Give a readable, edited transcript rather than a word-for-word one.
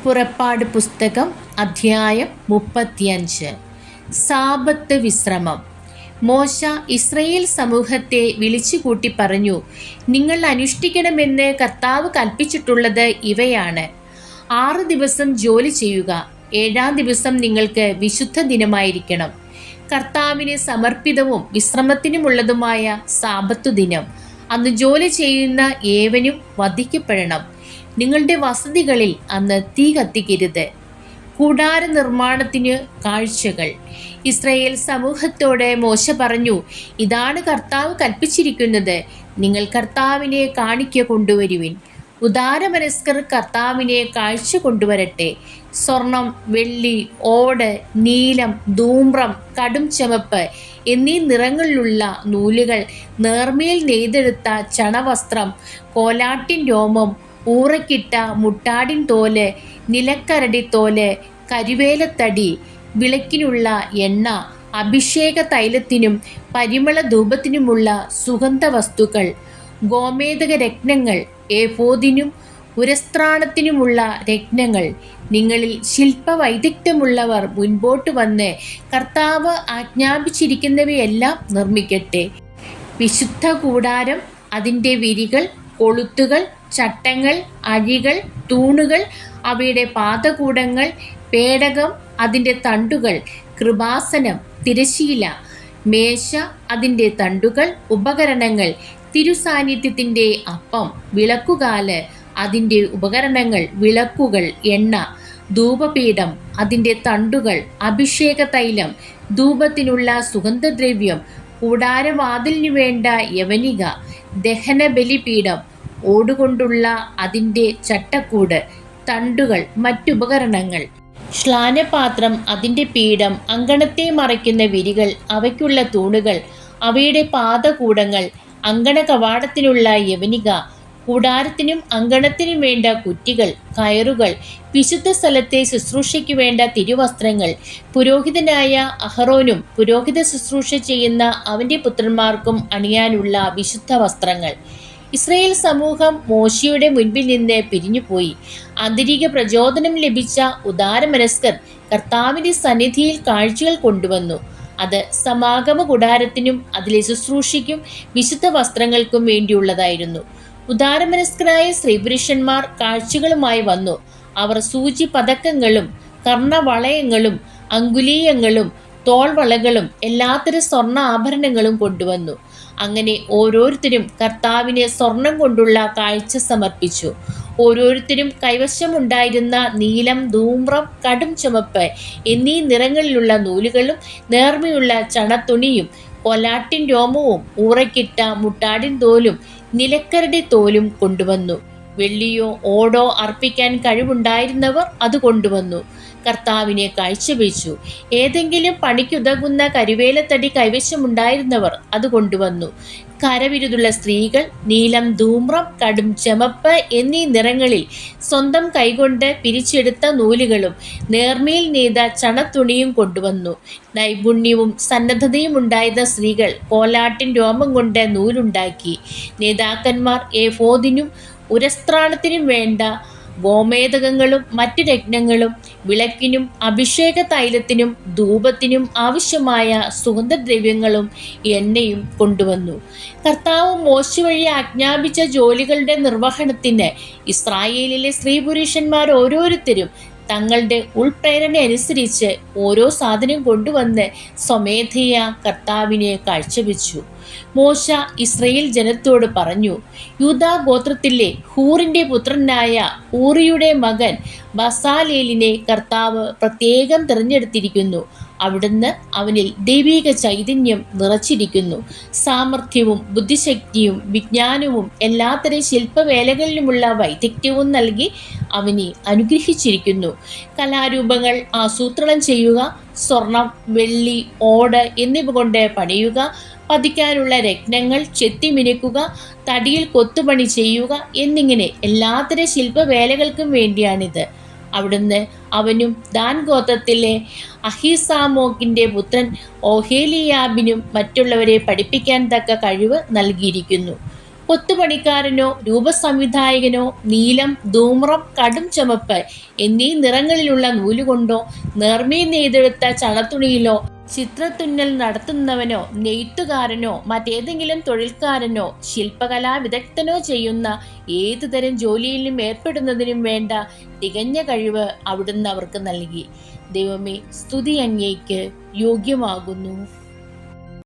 പുറപ്പാട് പുസ്തകം അധ്യായം 35. സാബത്ത് വിശ്രമം. മോശ ഇസ്രായേൽ സമൂഹത്തെ വിളിച്ചുകൂട്ടി പറഞ്ഞു, നിങ്ങൾ അനുഷ്ഠിക്കണമെന്ന് കർത്താവ് കൽപ്പിച്ചിട്ടുള്ളത് ഇവയാണ്. 6 ദിവസം ജോലി ചെയ്യുക, 7-ാം ദിവസം നിങ്ങൾക്ക് വിശുദ്ധ ദിനമായിരിക്കണം. കർത്താവിന് സമർപ്പിതവും വിശ്രമത്തിനുമുള്ളതുമായ സാബത്തു ദിനം. അന്ന് ജോലി ചെയ്യുന്ന ഏവനും വധിക്കപ്പെടണം. നിങ്ങളുടെ വസതികളിൽ അന്ന് തീ കത്തിക്കരുത്. കൂടാര നിർമ്മാണത്തിന് കാഴ്ചകൾ. ഇസ്രായേൽ സമൂഹത്തോട് മോശ പറഞ്ഞു, ഇതാണ് കർത്താവ് കൽപ്പിച്ചിരിക്കുന്നത്. നിങ്ങൾ കർത്താവിനെ കാണിക്ക കൊണ്ടുവരുവിൻ. ഉദാരമനസ്കർ കർത്താവിനെ കാഴ്ച കൊണ്ടുവരട്ടെ. സ്വർണം, വെള്ളി, ഓട്, നീലം, ധൂമ്രം, കടും ചുമപ്പ് എന്നീ നിറങ്ങളിലുള്ള നൂലുകൾ, നേർമയിൽ നെയ്തെടുത്ത ചണവസ്ത്രം, കോലാട്ടിൻ രോമം, ഊറക്കിട്ട മുട്ടാടിൻ തോല്, നിലക്കരടി തോല്, കരിവേലത്തടി, വിളക്കിനുള്ള എണ്ണ, അഭിഷേക തൈലത്തിനും പരിമള ധൂപത്തിനുമുള്ള സുഗന്ധ വസ്തുക്കൾ, ഗോമേതക രത്നങ്ങൾ, ഏഫോദിനും ഉരസ്ത്രാണത്തിനുമുള്ള രത്നങ്ങൾ. നിങ്ങളിൽ ശില്പവൈദഗ്ധ്യമുള്ളവർ മുൻപോട്ട് വന്ന് കർത്താവ് ആജ്ഞാപിച്ചിരിക്കുന്നവയെല്ലാം നിർമ്മിക്കട്ടെ. വിശുദ്ധ കൂടാരം, അതിൻ്റെ വിരികൾ, കൊളുത്തുകൾ, ചട്ടങ്ങൾ, അഴികൾ, തൂണുകൾ, അവയുടെ പാദകൂടങ്ങൾ, പേടകം, അതിൻ്റെ തണ്ടുകൾ, കൃപാസനം, തിരശീല, മേശ, അതിൻ്റെ തണ്ടുകൾ, ഉപകരണങ്ങൾ, തിരുസാന്നിധ്യത്തിൻ്റെ അപ്പം, വിളക്കുകാല്, അതിൻ്റെ ഉപകരണങ്ങൾ, വിളക്കുകൾ, എണ്ണ, ധൂപപീഠം, അതിൻ്റെ തണ്ടുകൾ, അഭിഷേക തൈലം, ധൂപത്തിനുള്ള സുഗന്ധദ്രവ്യം, കൂടാരവാതിലിനു വേണ്ട യവനിക, ദഹന ബലിപീഠം, ഓടുകൊണ്ടുള്ള അതിൻ്റെ ചട്ടക്കൂട്, തണ്ടുകൾ, മറ്റുപകരണങ്ങൾ, ശ്ലാനപാത്രം, അതിൻ്റെ പീഠം, അങ്കണത്തെ മറയ്ക്കുന്ന വിരികൾ, അവയ്ക്കുള്ള തൂണുകൾ, അവയുടെ പാദകൂടങ്ങൾ, അങ്കണ കവാടത്തിനുള്ള യവനിക, കൂടാരത്തിനും അങ്കണത്തിനും വേണ്ട കുറ്റികൾ, കയറുകൾ, വിശുദ്ധ സ്ഥലത്തെ ശുശ്രൂഷയ്ക്ക് വേണ്ട തിരുവസ്ത്രങ്ങൾ, പുരോഹിതനായ അഹറോനും പുരോഹിത ശുശ്രൂഷ ചെയ്യുന്ന അവൻ്റെ പുത്രന്മാർക്കും അണിയാനുള്ള വിശുദ്ധ വസ്ത്രങ്ങൾ. ഇസ്രായേൽ സമൂഹം മോശയുടെ മുൻപിൽ നിന്ന് പിരിഞ്ഞുപോയി. ആന്തരിക പ്രചോദനം ലഭിച്ച ഉദാരമനസ്കർ കർത്താവിൻ്റെ സന്നിധിയിൽ കാഴ്ചകൾ കൊണ്ടുവന്നു. അത് സമാഗമ കൂടാരത്തിനും അതിലെ ശുശ്രൂഷയ്ക്കും വിശുദ്ധ വസ്ത്രങ്ങൾക്കും വേണ്ടിയുള്ളതായിരുന്നു. ഉദാരമനസ്കരായ സ്ത്രീപുരുഷന്മാർ കാഴ്ചകളുമായി വന്നു. അവർ സൂചി പതക്കങ്ങളും കർണവളയങ്ങളും അങ്കുലീയങ്ങളും തോൾവളകളും എല്ലാത്തരം സ്വർണ്ണ ആഭരണങ്ങളും കൊണ്ടുവന്നു. അങ്ങനെ ഓരോരുത്തരും കർത്താവിന് സ്വർണം കൊണ്ടുള്ള കാഴ്ച സമർപ്പിച്ചു. ഓരോരുത്തരും കൈവശമുണ്ടായിരുന്ന നീലം, ധൂമ്രം, കടും ചുമപ്പ് എന്നീ നിറങ്ങളിലുള്ള നൂലുകളും നേർമയുള്ള ചണത്തുണിയും കൊലാട്ടിൻ രോമവും ഊറക്കിട്ട മുട്ടാടിൻ തോലും നിലക്കരടി തോലും കൊണ്ടുവന്നു. വെള്ളിയോ ഓടോ അർപ്പിക്കാൻ കഴിവുണ്ടായിരുന്നവർ അത് കൊണ്ടുവന്നു. കർത്താവിനെ കാഴ്ചവെച്ചു. ഏതെങ്കിലും പണിക്കുതകുന്ന കരുവേലത്തടി കൈവശമുണ്ടായിരുന്നവർ അത് കൊണ്ടുവന്നു. കരവിരുതുള്ള സ്ത്രീകൾ നീലം, ധൂമ്രം, കടും ചുമപ്പ് എന്നീ നിറങ്ങളിൽ സ്വന്തം കൈകൊണ്ട് പിരിച്ചെടുത്ത നൂലുകളും നേർമയിൽ നെയ്ത ചണത്തുണിയും കൊണ്ടുവന്നു. നൈപുണ്യവും സന്നദ്ധതയും ഉണ്ടായിരുന്ന സ്ത്രീകൾ കോലാട്ടിൻ രോമം കൊണ്ട് നൂലുണ്ടാക്കി. നേതാക്കന്മാർ ഏഫോദിനും ഉരസ്ത്രാണത്തിനും വേണ്ട ഗോമേതകങ്ങളും മറ്റു രത്നങ്ങളും, വിളക്കിനും അഭിഷേക തൈലത്തിനും ധൂപത്തിനും ആവശ്യമായ സുഗന്ധദ്രവ്യങ്ങളും എണ്ണയും കൊണ്ടുവന്നു. കർത്താവ് മോശ വഴി ആജ്ഞാപിച്ച ജോലികളുടെ നിർവഹണത്തിന് ഇസ്രായേലിലെ സ്ത്രീപുരുഷന്മാർ ഓരോരുത്തരും തങ്ങളുടെ ഉൾപ്രേരണ അനുസരിച്ച് ഓരോ സാധനം കൊണ്ടുവന്ന് സ്വമേധയാ കർത്താവിനെ കാഴ്ചവെച്ചു. മോശ ഇസ്രായേൽ ജനത്തോട് പറഞ്ഞു, യൂദാ ഗോത്രത്തിലെ ഹൂറിൻ്റെ പുത്രനായ ഊറിയുടെ മകൻ ബസാലേലിനെ കർത്താവ് പ്രത്യേകം തിരഞ്ഞെടുത്തിരിക്കുന്നു. അവിടുന്ന് അവനിൽ ദൈവിക ചൈതന്യം നിറച്ചിരിക്കുന്നു. സാമർഥ്യവും ബുദ്ധിശക്തിയും വിജ്ഞാനവും എല്ലാത്തരം ശില്പവേലകളിലുമുള്ള വൈദഗ്ധ്യവും നൽകി അവനെ അനുഗ്രഹിച്ചിരിക്കുന്നു. കലാരൂപങ്ങൾ ആസൂത്രണം ചെയ്യുക, സ്വർണം, വെള്ളി, ഓട് എന്നിവ കൊണ്ട് പണിയുക, പതിക്കാനുള്ള രത്നങ്ങൾ ചെത്തിമിനുക്കുക, തടിയിൽ കൊത്തുപണി ചെയ്യുക എന്നിങ്ങനെ എല്ലാത്തരം ശില്പവേലകൾക്കും വേണ്ടിയാണിത്. അവിടുന്ന് അവനും ദാൻ ഗോത്രത്തിലെ അഹിസാമോക്കിൻ്റെ പുത്രൻ ഓഹേലിയാബിനും മറ്റുള്ളവരെ പഠിപ്പിക്കാൻ തക്ക കഴിവ് നൽകിയിരിക്കുന്നു. കൊത്തുപണിക്കാരനോ രൂപസംവിധായകനോ നീലം, ധൂമ്രം, കടും ചുമപ്പ് എന്നീ നിറങ്ങളിലുള്ള നൂലുകൊണ്ടോ നേർമേ നെയ്തെടുത്ത ചണത്തുണിയിലോ ചിത്രത്തുന്നൽ നടത്തുന്നവനോ നെയ്ത്തുകാരനോ മറ്റേതെങ്കിലും തൊഴിൽക്കാരനോ ശില്പകലാ വിദഗ്ധനോ ചെയ്യുന്ന ഏതുതരം ജോലിയിലും ഏർപ്പെടുന്നതിനും വേണ്ട തികഞ്ഞ കഴിവ് അവിടുന്ന് അവർക്ക് നൽകി. ദൈവമേ, സ്തുതി അങ്ങേക്ക് യോഗ്യമാകുന്നു.